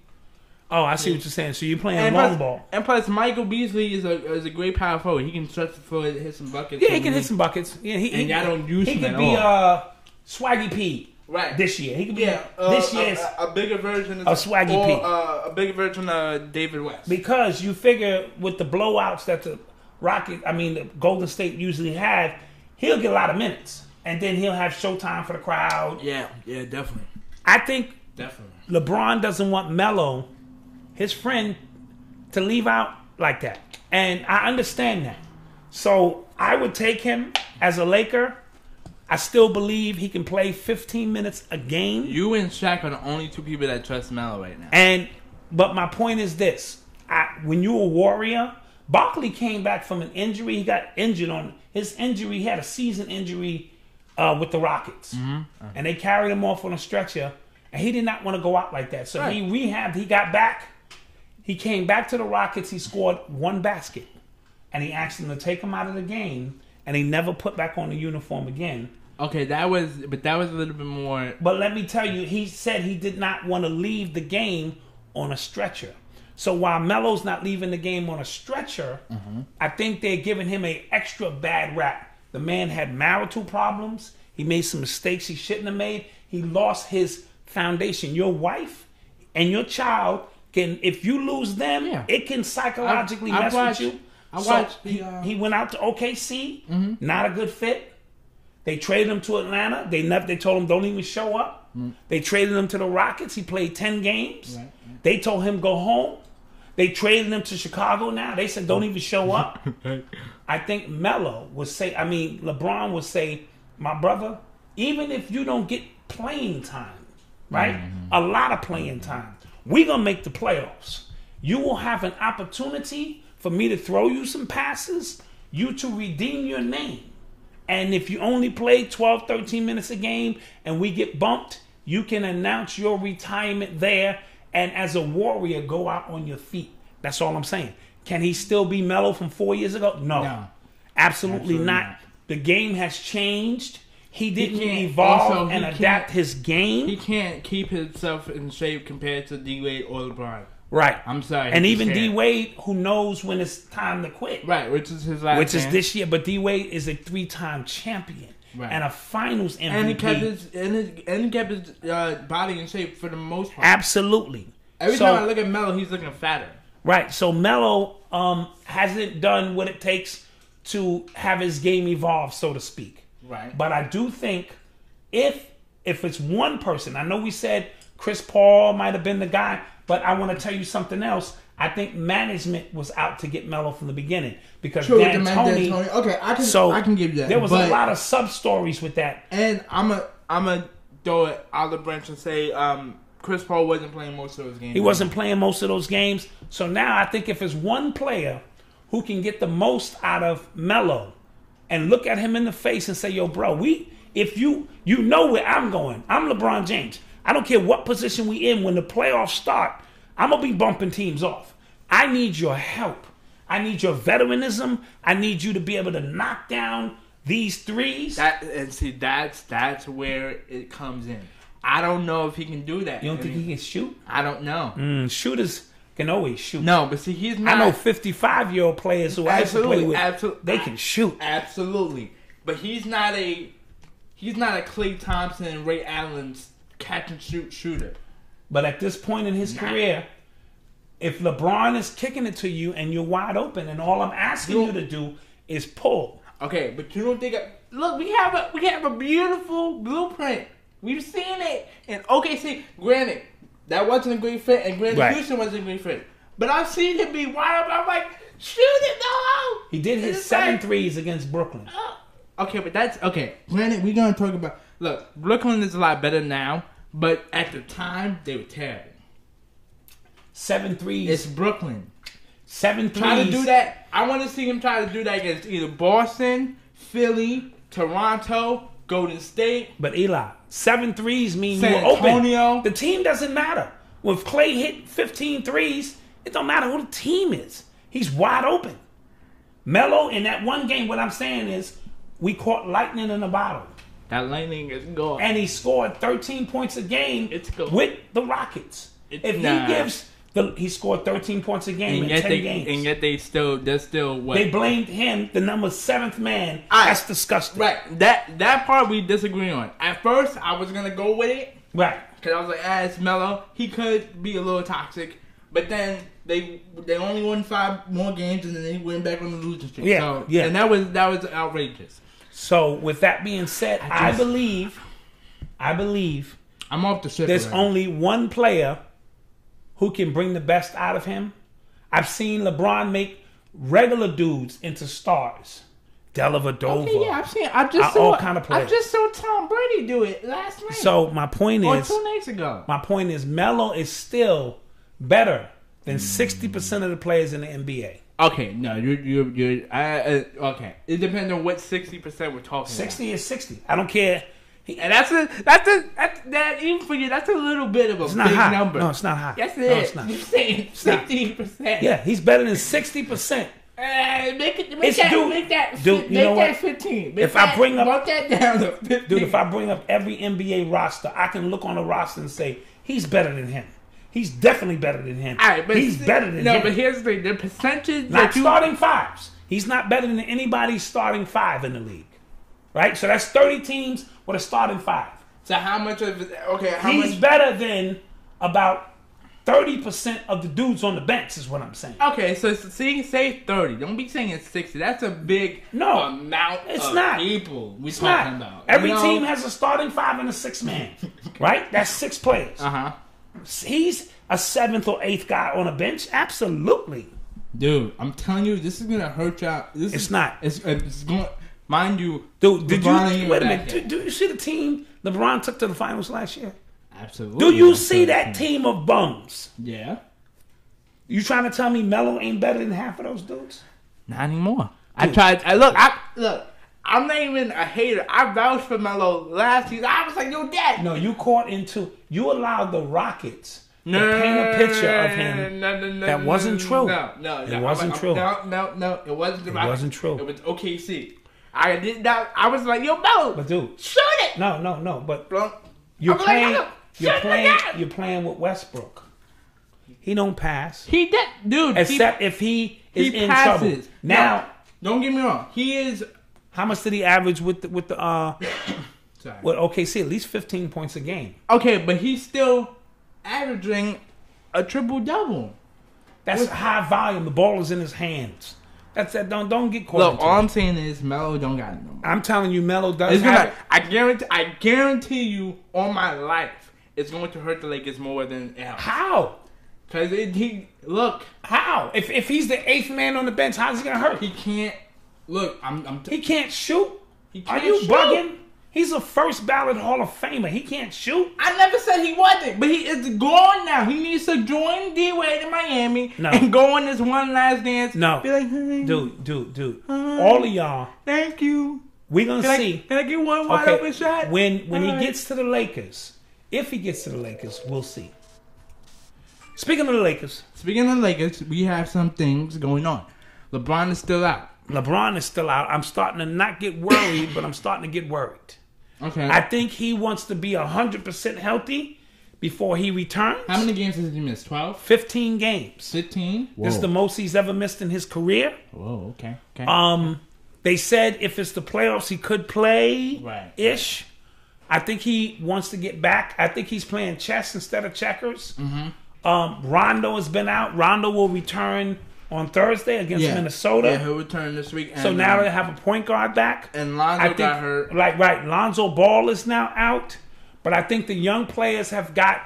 Oh, I see what you're saying. So you're playing long ball. And plus, Michael Beasley is a great power forward. He can stretch the floor, hit some buckets. Yeah, he can hit some buckets. Yeah, y'all don't use him at all. He could be Swaggy P. Right. This year. He could be this year's a bigger version of Swaggy P. A bigger version of David West. Because you figure with the blowouts that the Golden State usually have, he'll get a lot of minutes. And then he'll have showtime for the crowd. Yeah, definitely. I think LeBron doesn't want Melo, his friend, to leave out like that. And I understand that. So I would take him as a Laker. I still believe he can play 15 minutes a game. You and Shaq are the only 2 people that trust Melo right now. But my point is this. When you're a Warrior, Barkley came back from an injury. He got injured on his injury. He had a season injury with the Rockets. Mm-hmm. And they carried him off on a stretcher. And he did not want to go out like that. So he rehabbed. He got back. He came back to the Rockets. He scored 1 basket. And he asked him to take him out of the game. And he never put back on the uniform again. Okay, that was a little bit more. But let me tell you, he said he did not want to leave the game on a stretcher. So while Melo's not leaving the game on a stretcher, I think they're giving him an extra bad rap. The man had marital problems. He made some mistakes he shouldn't have made. He lost his foundation. Your wife and your child can, if you lose them, it can psychologically mess with you. He went out to OKC, not a good fit. They traded him to Atlanta. They told him don't even show up. They traded him to the Rockets. He played 10 games. They told him go home. They traded him to Chicago now. They said don't even show up. I think Melo would say, LeBron would say, my brother, even if you don't get playing time, right? A lot of playing time. We're going to make the playoffs. You will have an opportunity for me to throw you some passes, you to redeem your name. And if you only play 12, 13 minutes a game and we get bumped, you can announce your retirement there and as a warrior go out on your feet. That's all I'm saying. Can he still be Melo from 4 years ago? No. Absolutely not. The game has changed. He didn't evolve and adapt his game. He can't keep himself in shape compared to D-Wade or LeBron. Right. I'm sorry. And even D-Wade, who knows when it's time to quit. Right, which is his last Which is this year. But D-Wade is a 3-time champion. Right. And a finals MVP. And he kept his body in shape for the most part. Absolutely. Every time I look at Melo, he's looking fatter. Right. So Melo hasn't done what it takes to have his game evolve, so to speak. Right. But I do think if it's one person, I know we said Chris Paul might have been the guy, but I want to tell you something else. I think management was out to get Melo from the beginning because D'Antoni. Okay, I can give you that. There was a lot of sub stories with that. And I'm a throw it out the branch and say Chris Paul wasn't playing most of those games. He wasn't playing most of those games. So now I think if it's one player who can get the most out of Melo and look at him in the face and say, yo, bro, if you know where I'm going. I'm LeBron James. I don't care what position we in. When the playoffs start, I'm going to be bumping teams off. I need your help. I need your veteranism. I need you to be able to knock down these threes. That's where it comes in. I don't know if he can do that. You don't think he can shoot? I don't know. Shooters can always shoot. No, but see, he's not. I know 55-year-old players who I used to play with. They can shoot. Absolutely. But he's not a Klay Thompson and Ray Allen's catch and shoot shooter. But at this point in his career, if LeBron is kicking it to you and you're wide open and all I'm asking you to do is pull. Okay, but you don't think look, we have a beautiful blueprint. We've seen it. And OKC, granted, that wasn't a great fit, and granted, Houston wasn't a great fit. But I've seen him be wide open. I'm like, shoot it, no! He did his 7 threes against Brooklyn. Okay, but that's okay. Granted, we're gonna talk about Brooklyn is a lot better now, but at the time they were terrible. 7 threes. It's Brooklyn. 7 threes. Try to do that. I want to see him try to do that against either Boston, Philly, Toronto, Golden State. But Eli, 7 threes mean San you were open. Antonio. The team doesn't matter. When Klay hit 15 threes, it don't matter who the team is. He's wide open. Melo, in that one game, what I'm saying is we caught lightning in a bottle. That lightning is gone. And he scored 13 points a game with the Rockets. He scored 13 points a game in 10 games. And yet they're still what? They blamed him, the number 7th man. That's disgusting. Right. That part we disagree on. At first, I was going to go with it. Right. Because I was like, it's Melo. He could be a little toxic. But then they only won 5 more games and then they went back on the losing streak. Yeah. And that was outrageous. So with that being said, I believe I'm off the ship. There's only one player who can bring the best out of him. I've seen LeBron make regular dudes into stars. Dellavedova. Okay, yeah, I've seen. I just saw Tom Brady do it last night. So my point is, 2 nights ago. My point is, Melo is still better than 60% of the players in the NBA. Okay, no, you're okay. It depends on what 60% we're talking 60 about. is 60. I don't care. And that even for you, that's a little bit of a big number. No, it's not high. Yes, it is. It's not. You're saying 60%. Yeah, he's better than 60%. Make that 15. Bump that down to 15. Dude, if I bring up every NBA roster, I can look on the roster and say, he's better than him. He's definitely better than him. All right, but he's better than him. No, but here's the percentage. Not starting fives. He's not better than anybody's starting 5 in the league. Right? So that's 30 teams with a starting 5. So how much of it? Okay, he's better than about 30% of the dudes on the bench is what I'm saying. Okay, so say 30. Don't be saying it's 60. That's a big amount of people we're talking about. Every team has a starting 5 and a 6 man, right? That's 6 players. He's a 7th or 8th guy on a bench. Absolutely. Dude, I'm telling you, this is going to hurt y'all. It's not. It's going to, mind you. Dude, wait a minute. Do you see the team LeBron took to the finals last year? Absolutely. Do you see that team of bums? Yeah. You trying to tell me Melo ain't better than half of those dudes? Not anymore. Dude. Look. I'm not even a hater. I vouched for Melo last season. I was like, yo, Dad. No, you allowed the Rockets to paint a picture of him that wasn't true. No. It wasn't true. No. It wasn't the Rockets. It wasn't true. It was OKC. I did that. I was like, yo, Melo. But dude, shoot it. No. But you're playing with Westbrook. He don't pass. He did, dude. Except if he is in passes. trouble. Now, don't get me wrong. He is. How much did he average with the with OKC? At least 15 points a game. Okay, but he's still averaging a triple-double. That's high volume. The ball is in his hands. That's that. Don't get caught. Look, all I'm saying is Melo don't got it no more. I'm telling you, Melo does have it. I guarantee you, on my life, it's going to hurt the Lakers more than else. How? Because look. How? If he's the 8th man on the bench, how's he gonna hurt? He can't. Look, he can't shoot. Are you bugging? He's a first ballot Hall of Famer. He can't shoot. I never said he wasn't, but he is gone now. He needs to join D-Wade in Miami and go on this one last dance. No. Be like, hey, dude. All of y'all. Thank you. We're going to see. Can I get one wide open shot? When he gets to the Lakers, if he gets to the Lakers, we'll see. Speaking of the Lakers, we have some things going on. LeBron is still out. I'm starting to not get worried, but I'm starting to get worried. Okay. I think he wants to be 100% healthy before he returns. How many games has he missed? 12? 15 games. 15? This is the most he's ever missed in his career. Whoa, okay. They said if it's the playoffs, he could play ish. I think he wants to get back. I think he's playing chess instead of checkers. Rondo has been out. Rondo will return on Thursday against Minnesota. Yeah, he'll return this week. So now they have a point guard back. And Lonzo got hurt. Lonzo Ball is now out. But I think the young players have got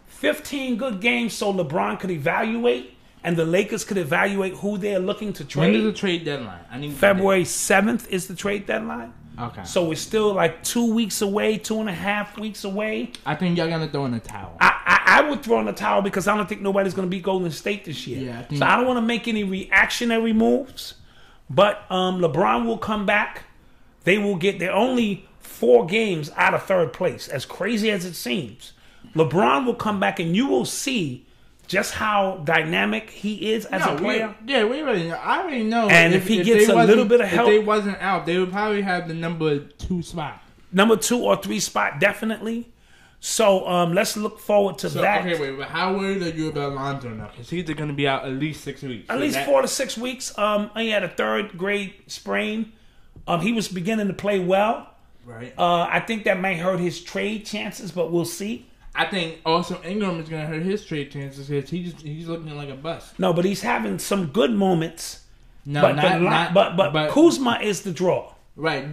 15 good games so LeBron could evaluate and the Lakers could evaluate who they're looking to trade. When is the trade deadline? February 7th is the trade deadline. Okay. So we're still like 2 weeks away, 2.5 weeks away. I think y'all gonna throw in the towel. I would throw in the towel because I don't think nobody's gonna beat Golden State this year. Yeah, I don't want to make any reactionary moves. But LeBron will come back. They will get. They're only 4 games out of 3rd place. As crazy as it seems, LeBron will come back, and you will see just how dynamic he is as a player. We already know. I already know. And if he gets a little bit of help, if they wasn't out, they would probably have the number 2 spot. Number 2 or 3 spot, definitely. So let's look forward to that. Okay, wait, but how worried are you about Lonzo now? Because he's going to be out at least 6 weeks. At least 4 to 6 weeks. He had a 3rd grade sprain. He was beginning to play well. Right. I think that may hurt his trade chances, but we'll see. I think also Ingram is going to hurt his trade chances because he's looking like a bust. No, but he's having some good moments. No, but Kuzma is the draw. Right,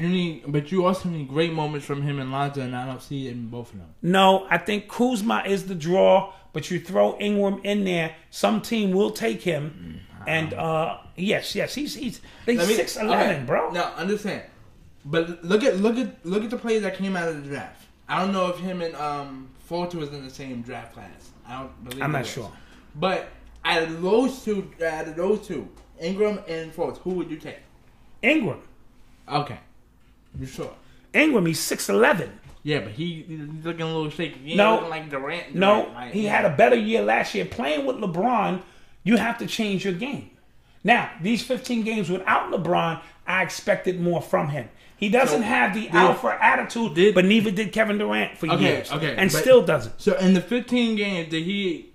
but you also need great moments from him and Lonzo, and I don't see it in both of them. No, I think Kuzma is the draw, but you throw Ingram in there, some team will take him. And yes, he's 6'11", bro. No, understand. But look at the players that came out of the draft. I don't know if him and Fulton was in the same draft class. I'm not sure. But out of those two, Ingram and Fulton, who would you take? Ingram. Okay. You sure? Ingram, he's 6'11". Yeah, but he's looking a little shaky. He ain't looking like Durant. He had a better year last year. Playing with LeBron, you have to change your game. Now, these 15 games without LeBron, I expected more from him. He doesn't have the alpha attitude, but neither did Kevin Durant for years. And still doesn't. So in the 15 games, did he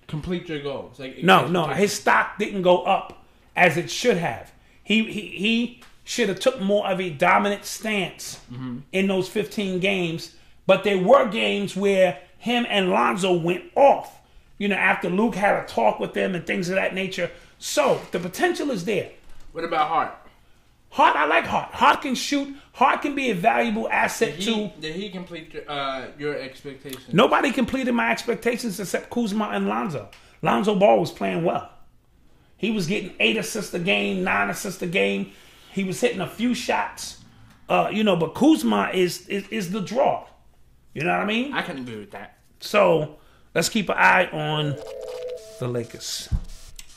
complete your goals? No. His stock didn't go up as it should have. He should have took more of a dominant stance in those 15 games. But there were games where him and Lonzo went off. You know, after Luke had a talk with them and things of that nature. So the potential is there. What about Hart? Hart, I like Hart. Hart can shoot. Hart can be a valuable asset too. Did he complete your expectations? Nobody completed my expectations except Kuzma and Lonzo. Lonzo Ball was playing well. He was getting 8 assists a game, 9 assists a game. He was hitting a few shots. But Kuzma is the draw. You know what I mean? I can agree with that. So let's keep an eye on the Lakers.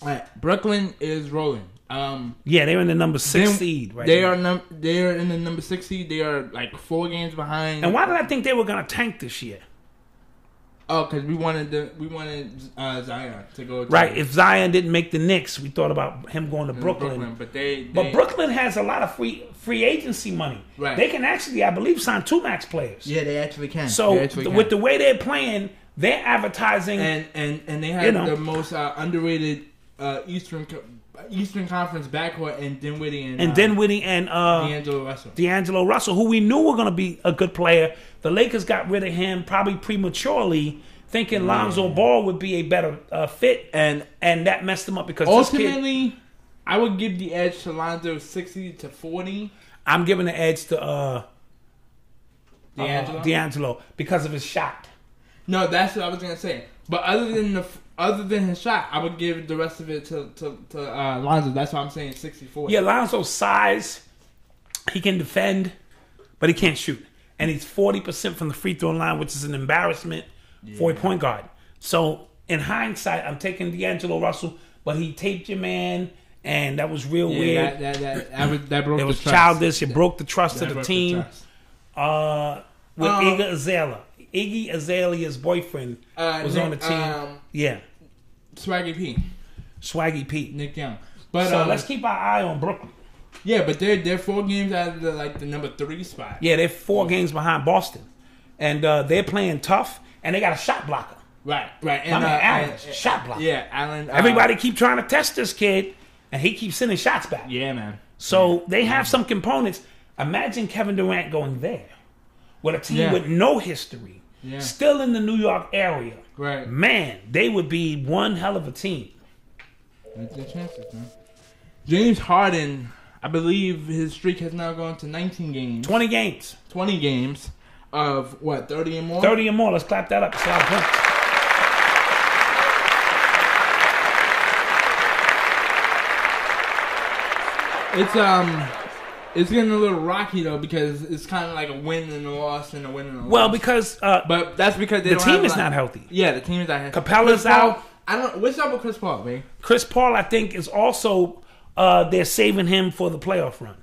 All right, Brooklyn is rolling. They're in the number 6 seed right now. They are in the number 6 seed. They are like 4 games behind. And why did I think they were going to tank this year? Oh, because we wanted Zion to go. Right. If Zion didn't make the Knicks, we thought about him going to Brooklyn. But Brooklyn has a lot of free agency money. Right. They can actually, I believe, sign 2 max players. Yeah, they actually can. So with the way they're playing, they're advertising, and they have the most underrated Eastern Conference backcourt and Dinwiddie and D'Angelo Russell, who we knew were going to be a good player. The Lakers got rid of him probably prematurely, thinking Lonzo Ball would be a better fit, and that messed them up because ultimately, I would give the edge to Lonzo 60-40. I'm giving the edge to D'Angelo because of his shot. No, that's what I was gonna say. But other than his shot, I would give the rest of it to Lonzo. That's why I'm saying 60-40. Yeah, Lonzo's size, he can defend, but he can't shoot. And he's 40% from the free throw line, which is an embarrassment for a point guard. So, in hindsight, I'm taking D'Angelo Russell, but he taped your man, and that was real weird. That broke it was the trust. childish. It broke the trust of the team. With Iggy Azalea. Iggy Azalea's boyfriend was on the team. Swaggy P. Nick Young. But so let's keep our eye on Brooklyn. Yeah, but they're 4 games out of the number 3 spot. Yeah, they're 4 games behind Boston, and they're playing tough, and they got a shot blocker. Right. And Allen, shot blocker. Yeah, Allen. Everybody keep trying to test this kid, and he keeps sending shots back. Yeah, man. So they have some components. Imagine Kevin Durant going there with a team with no history, still in the New York area. Right. Man, they would be one hell of a team. That's their chances, man. James Harden, I believe his streak has now gone to 19 games. 20 games. 20 games of what, 30 or more? 30 or more. Let's clap that up. It's a lot of points. It's getting a little rocky though because it's kind of like a win and a loss and a win and a loss. Well, because but that's because the team is not healthy. Yeah, the team is not healthy. Capella's out. What's up with Chris Paul, man? Chris Paul, I think, is also they're saving him for the playoff run,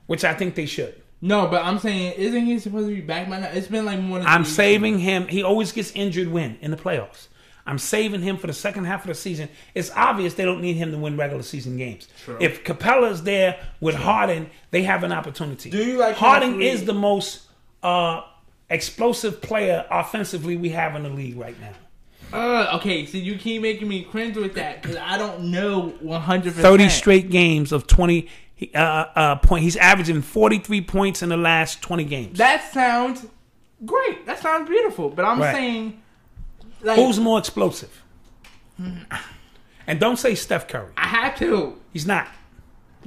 which I think they should. No, but I'm saying, isn't he supposed to be back by now? It's been like more than. I'm saving him. He always gets injured when in the playoffs. I'm saving him for the second half of the season. It's obvious they don't need him to win regular season games. True. If Capella's there with Harden, they have an opportunity. Do you like Harden is the most explosive player offensively we have in the league right now. Okay, so you keep making me cringe with that because I don't know 100%. 30 straight games of 20 points. He's averaging 43 points in the last 20 games. That sounds great. That sounds beautiful. But I'm saying... Like, who's more explosive? And don't say Steph Curry. I have to. He's not.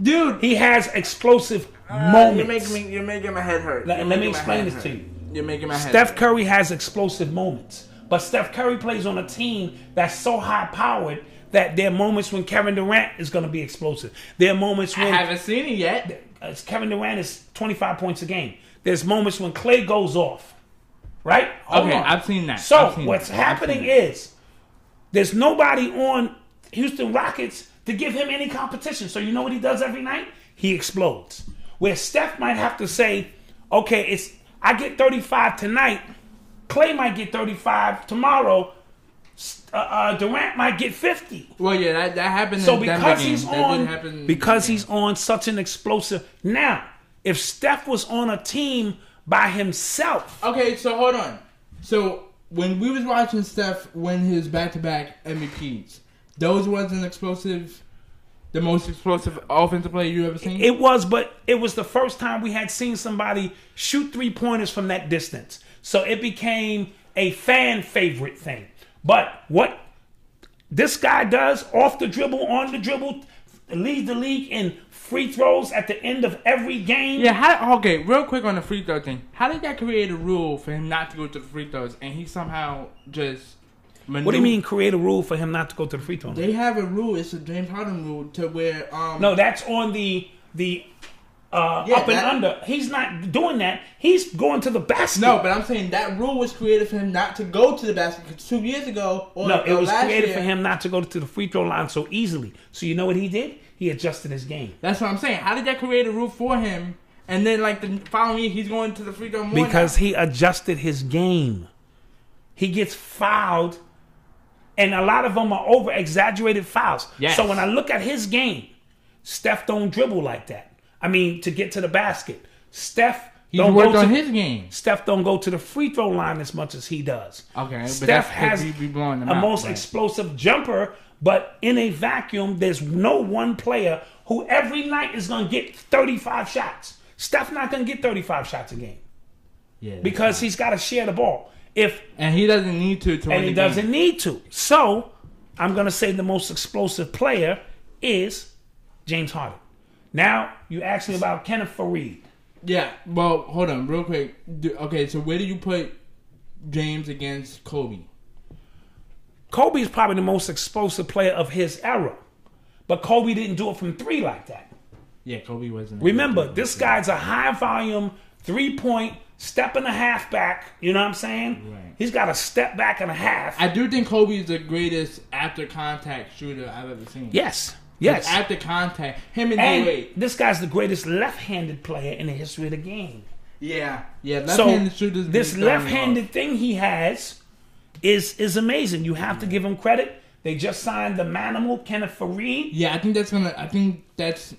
Dude. He has explosive moments. You're making my head hurt. Let me explain this to you. You're making my head Steph hurt. Curry has explosive moments. But Steph Curry plays on a team that's so high-powered that there are moments when Kevin Durant is going to be explosive. There are moments when... I haven't seen it yet. Kevin Durant is 25 points a game. There's moments when Klay goes off. Right? Hold on. I've seen that. So what's happening is there's nobody on Houston Rockets to give him any competition. So you know what he does every night? He explodes. Where Steph might have to say, okay, I get 35 tonight. Klay might get 35 tomorrow. Durant might get 50. Well, yeah, that happened. So in because he's on, he's on such an explosive. Now, if Steph was on a team by himself. Okay, so hold on. So when we was watching Steph win his back-to-back MVPs, those wasn't explosive. The most explosive offensive player you ever seen? It was, but it was the first time we had seen somebody shoot 3-pointers from that distance. So it became a fan favorite thing. But what this guy does off the dribble, on the dribble, leads the league in free throws at the end of every game. Yeah, okay, real quick on the free throw thing. How did that create a rule for him not to go to the free throws and he somehow just... What do you mean create a rule for him not to go to the free throw line? They have a rule. It's a James Harden rule to where... No, that's on the up and under. He's not doing that. He's going to the basket. No, but I'm saying that rule was created for him not to go to the basket. Because 2 years ago... it was created for him not to go to the free throw line so easily. So you know what he did? He adjusted his game. That's what I'm saying. How did that create a rule for him? And then like the following year, he's going to the free throw more because now. He adjusted his game. He gets fouled. And a lot of them are over-exaggerated fouls. Yes. So when I look at his game, Steph don't dribble like that. I mean, to get to the basket. He's worked on his game. Steph don't go to the free throw line as much as he does. Okay, Steph has a explosive jumper, but in a vacuum, there's no one player who every night is going to get 35 shots. Steph not going to get 35 shots a game. Yeah, because he's got to share the ball. And he doesn't need to and he doesn't need to. So, I'm going to say the most explosive player is James Harden. Now, you asked me about Kenneth Faried. Yeah, well, hold on, real quick. Okay, so where do you put James against Kobe? Kobe is probably the most explosive player of his era. But Kobe didn't do it from three like that. Yeah, Kobe wasn't. Remember, this guy's a high-volume, three-point, step and a half back. You know what I'm saying? Right. He's got a step back and a half. I do think Kobe is the greatest after-contact shooter I've ever seen. Yes. After contact, him and D-Wade. This guy's the greatest left-handed player in the history of the game. Yeah, left-handed shooters. This left-handed thing he has is amazing. You have to give him credit. They just signed the Manimal, Kenneth Faried. Yeah, I think that's.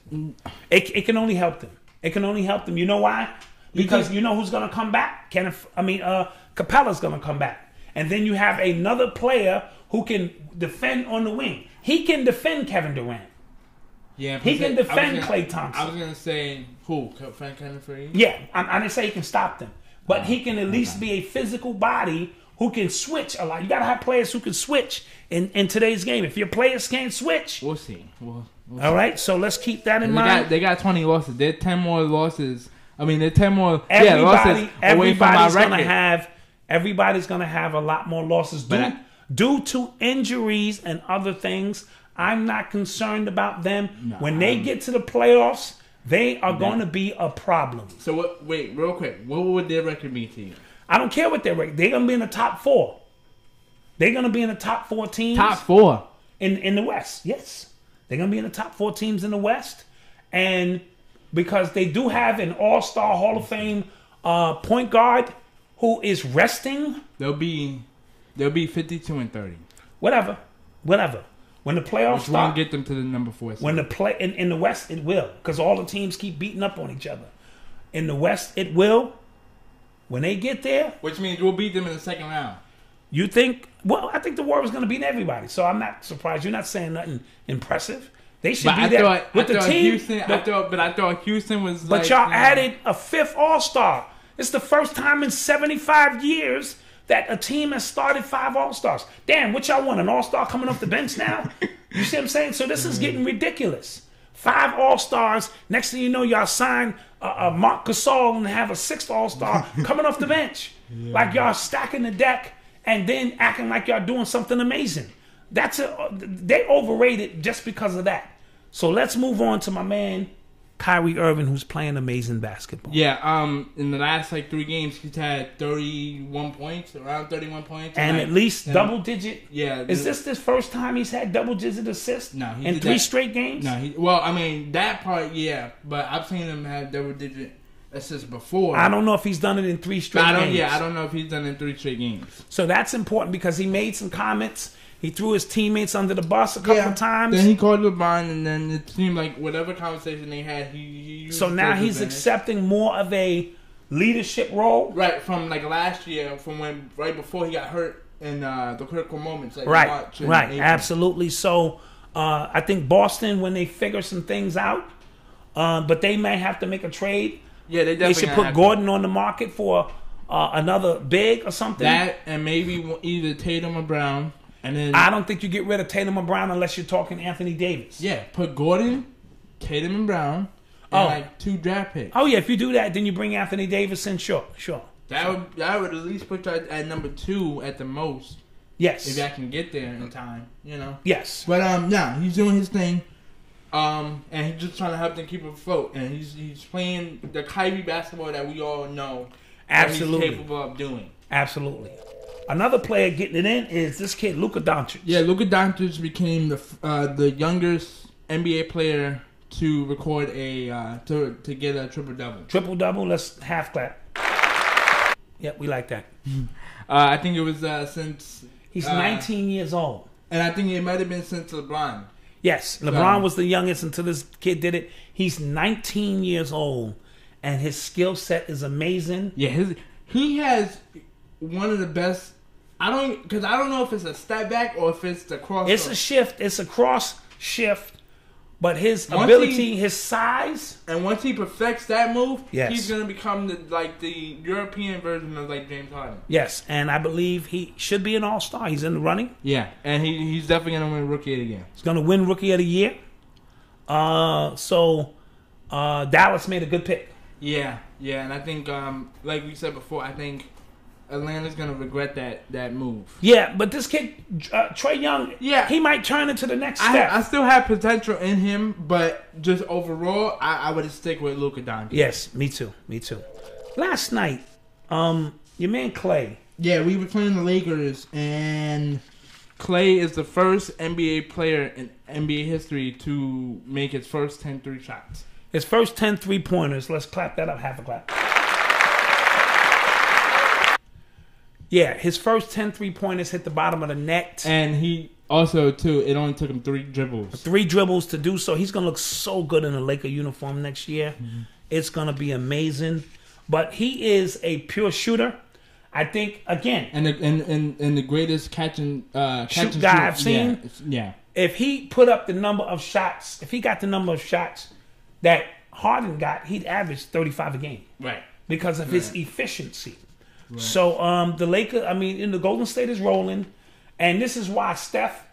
It can only help them. It can only help them. You know why? Because you know who's going to come back? Capella's going to come back. And then you have another player who can defend on the wing. He can defend Kevin Durant. Yeah, he can defend Klay Thompson. I was going to say, who? Frank Kennedy? Yeah, I didn't say he can stop them. But he can at least be a physical body who can switch a lot. You got to have players who can switch in today's game. If your players can't switch. We'll see. We'll all right, so let's keep that in mind. They got 20 losses. They're 10 more losses. I mean, they're 10 more losses away from my record. Everybody's going to have a lot more losses due to injuries and other things. I'm not concerned about them. No, when they get to the playoffs, they are going to be a problem. So, wait, real quick. What would their record be to you? I don't care what their record. They're going to be in the top 4. They're going to be in the top 4 teams. Top 4? In the West, yes. They're going to be in the top 4 teams in the West. And because they do have an all-star Hall of Fame point guard who is resting. They'll be 52-30. Whatever. When the playoffs start, won't get them to the number 4 seed. When the in the West, it will, because all the teams keep beating up on each other. In the West, it will. When they get there, which means we'll beat them in the second round. You think? Well, I think the Warriors going to beat everybody, so I'm not surprised. You're not saying nothing impressive. They should be there with the team. I thought Houston was. But y'all added a 5th All-Star. It's the first time in 75 years that a team has started 5 All-Stars. Damn, what y'all want? An All-Star coming off the bench now? You see what I'm saying? So this is getting ridiculous. 5 All-Stars. Next thing you know, y'all sign Marc Gasol and have a 6th All-Star coming off the bench. Yeah. Like y'all stacking the deck and then acting like y'all doing something amazing. They overrated just because of that. So let's move on to my man Kyrie Irving, who's playing amazing basketball. Yeah, in the last 3 games, he's had 31 points, around 31 points. And at least double digit. Yeah. Is this the first time he's had double digit assists? No, in 3 straight games? No, that part, yeah. But I've seen him have double digit assists before. I don't know if he's done it in 3 straight games. Yeah, I don't know if he's done it in 3 straight games. So that's important because he made some comments. He threw his teammates under the bus a couple of times. Then he called LeBron, and then it seemed like whatever conversation they had, he used. So now he's accepting more of a leadership role. Right, from last year, right before he got hurt in the critical moments. Right, absolutely. So I think Boston, when they figure some things out, but they may have to make a trade. Yeah, they should put Gordon on the market for another big or something. That and maybe either Tatum or Brown. And then I don't think you get rid of Tatum or Brown unless you're talking Anthony Davis. Yeah, put Gordon, Tatum, and Brown, and like 2 draft picks. Oh yeah, if you do that, then you bring Anthony Davis in. Sure. That would at least put you at number 2 at the most. Yes. If I can get there in time, you know. Yes. But he's doing his thing. And he's just trying to help them keep afloat. And he's playing the Kyrie basketball that we all know. Absolutely. He's capable of doing. Absolutely. Another player getting it in is this kid, Luca Doncic. Yeah, Luca Doncic became the youngest NBA player to record to get a triple-double. Triple-double, let's half clap. Yep, we like that. I think it was since... He's 19 years old. And I think it might have been since LeBron. Yes, LeBron was the youngest until this kid did it. He's 19 years old, and his skill set is amazing. Yeah, he has one of the best... I don't know if it's a step back or if it's the cross. It's a shift. It's a cross shift. But his ability, his size, and once he perfects that move, yes, he's gonna become the European version of like James Harden. Yes, and I believe he should be an all-star. He's in the running. Yeah, and he's definitely gonna win Rookie of the Year. He's gonna win Rookie of the Year. So Dallas made a good pick. Yeah, and I think like we said before, I think Atlanta's gonna regret that move. Yeah, but this kid, Trae Young, yeah, he might turn into the next step. I still have potential in him, but just overall, I would stick with Luca Doncic. Yes, me too. Last night, your man Clay. Yeah, we were playing the Lakers, and Clay is the first NBA player in NBA history to make his first 10 3 shots. His first 10 3-pointers. Let's clap that up. Half a clap. Yeah, his first 10 3-pointers hit the bottom of the net. And he also, too, it only took him 3 dribbles. 3 dribbles to do so. He's going to look so good in a Laker uniform next year. Mm-hmm. It's going to be amazing. But he is a pure shooter. I think, again. And the greatest catch guy I've seen. Yeah. If he put up the number of shots, if he got the number of shots that Harden got, he'd average 35 a game. Right. Because of his efficiency. Right. So the Lakers, the Golden State is rolling, and this is why Steph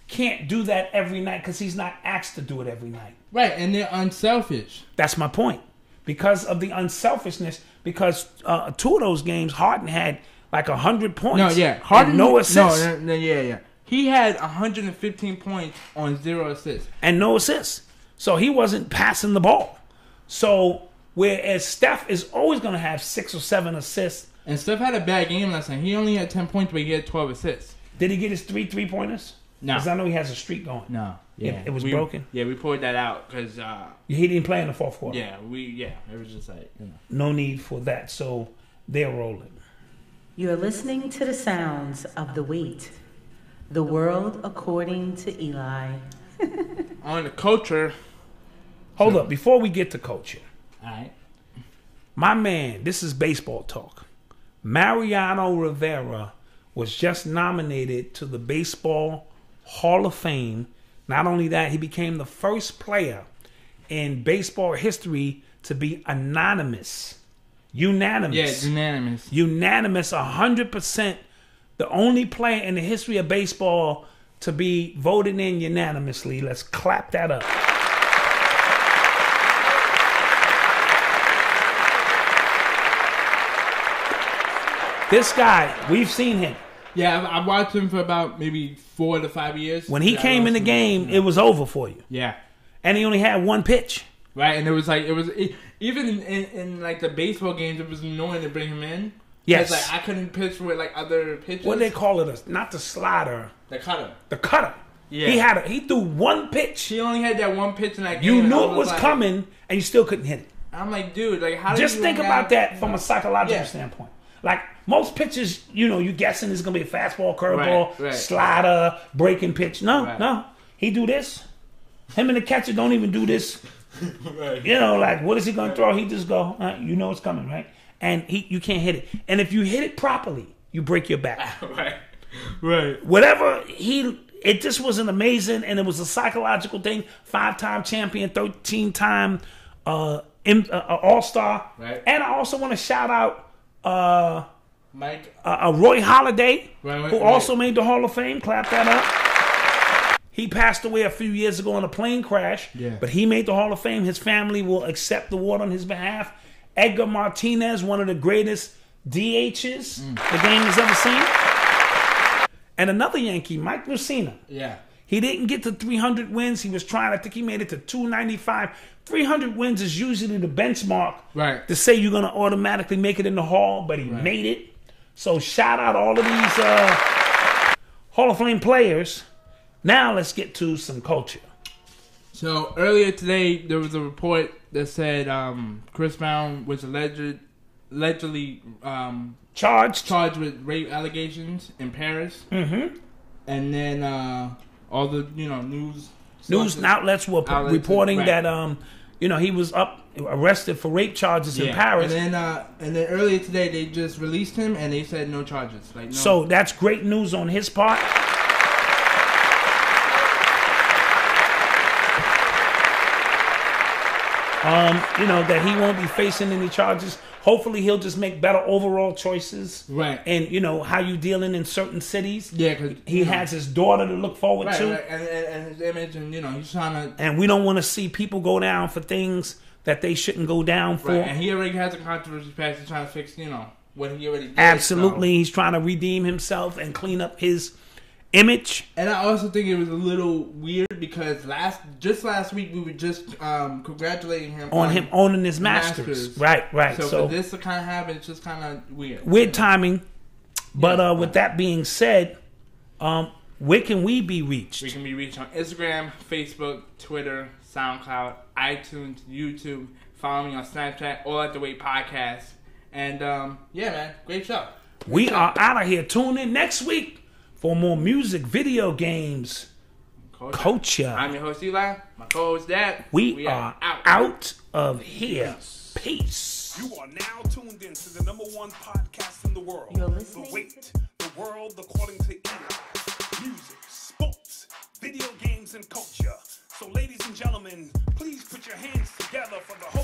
can't do that every night because he's not asked to do it every night. Right, and they're unselfish. That's my point. Because of the unselfishness, because 2 of those games, Harden had like 100 points. No, yeah, Harden no assists. No, yeah. He had 115 points on 0 assists and no assists. So he wasn't passing the ball. So whereas Steph is always going to have 6 or 7 assists. And Steph had a bad game last night. He only had 10 points, but he had 12 assists. Did he get his 3 3-pointers? No. Because I know he has a streak going. No. Yeah. It was broken? Yeah, we poured that out because... he didn't play in the fourth quarter. Yeah, it was just like... No need for that, so they're rolling. You're listening to the sounds of the WATE, the world according to Eli. On the culture... Hold up, before we get to culture. All right. My man, this is baseball talk. Mariano Rivera was just nominated to the Baseball Hall of Fame. Not only that, he became the first player in baseball history to be unanimous. Unanimous. Yeah, unanimous. Unanimous, 100%. The only player in the history of baseball to be voted in unanimously. Let's clap that up. This guy, we've seen him. Yeah, I watched him for about maybe 4 to 5 years. When he came in the game, it was over for you. Yeah. And he only had 1 pitch. Right, and even in like the baseball games, it was annoying to bring him in. Yes. Like I couldn't pitch with like other pitchers. What do they call it? Not the slider. The cutter. The cutter. Yeah. He threw 1 pitch. He only had that 1 pitch in that game. You knew it was coming, and you still couldn't hit it. I'm like, dude, like how do just you think about that from a psychological standpoint. Like most pitches, you guessing it's gonna be a fastball, curveball, slider, breaking pitch. No. He do this. Him and the catcher don't even do this. Right. Like what is he gonna throw? He just go. You know it's coming, right? And you can't hit it. And if you hit it properly, you break your back. Right. Whatever it just was an amazing, and it was a psychological thing. 5-time champion, 13-time All-Star. Right. And I also want to shout out Mike. Roy Halladay, Right, who also made the Hall of Fame. Clap that up. He passed away a few years ago in a plane crash, but he made the Hall of Fame. His family will accept the award on his behalf. Edgar Martinez, one of the greatest DHs the game has ever seen. And another Yankee, Mike Mussina. Yeah. He didn't get to 300 wins. He was trying, I think he made it to 295. 300 wins is usually the benchmark to say you're going to automatically make it in the Hall, but he made it. So shout out all of these Hall of Fame players. Now let's get to some culture. So earlier today, there was a report that said Chris Brown was allegedly charged with rape allegations in Paris. Mm-hmm. And then all the news outlets were reporting that he was arrested for rape charges in Paris. And then earlier today they just released him and they said no charges. So that's great news on his part. That he won't be facing any charges. Hopefully he'll just make better overall choices. Right. And, how you dealing in certain cities. Yeah, because he has his daughter to look forward to. Right. And his image, and, he's trying to... And we don't want to see people go down for things that they shouldn't go down for. Right, and he already has a controversy past. He's trying to fix, what he already did. Absolutely. So. He's trying to redeem himself and clean up his image. And I also think it was a little weird because last week we were just congratulating him on him owning his masters. Right. So for this to kind of happen, it's just kind of weird. Weird timing. But with that being said, where can we be reached? We can be reached on Instagram, Facebook, Twitter, SoundCloud, iTunes, YouTube. Follow me on Snapchat, All at the Wait Podcast. And man, great show. We are out of here. Tune in next week for more music, video games, culture. I'm your host, Eli. My co-host, Dad. We are out of here. Peace. You are now tuned in to the #1 podcast in the world. You're listening The Wait, the world according to Eli. Music, sports, video games, and culture. So ladies and gentlemen, please put your hands together for the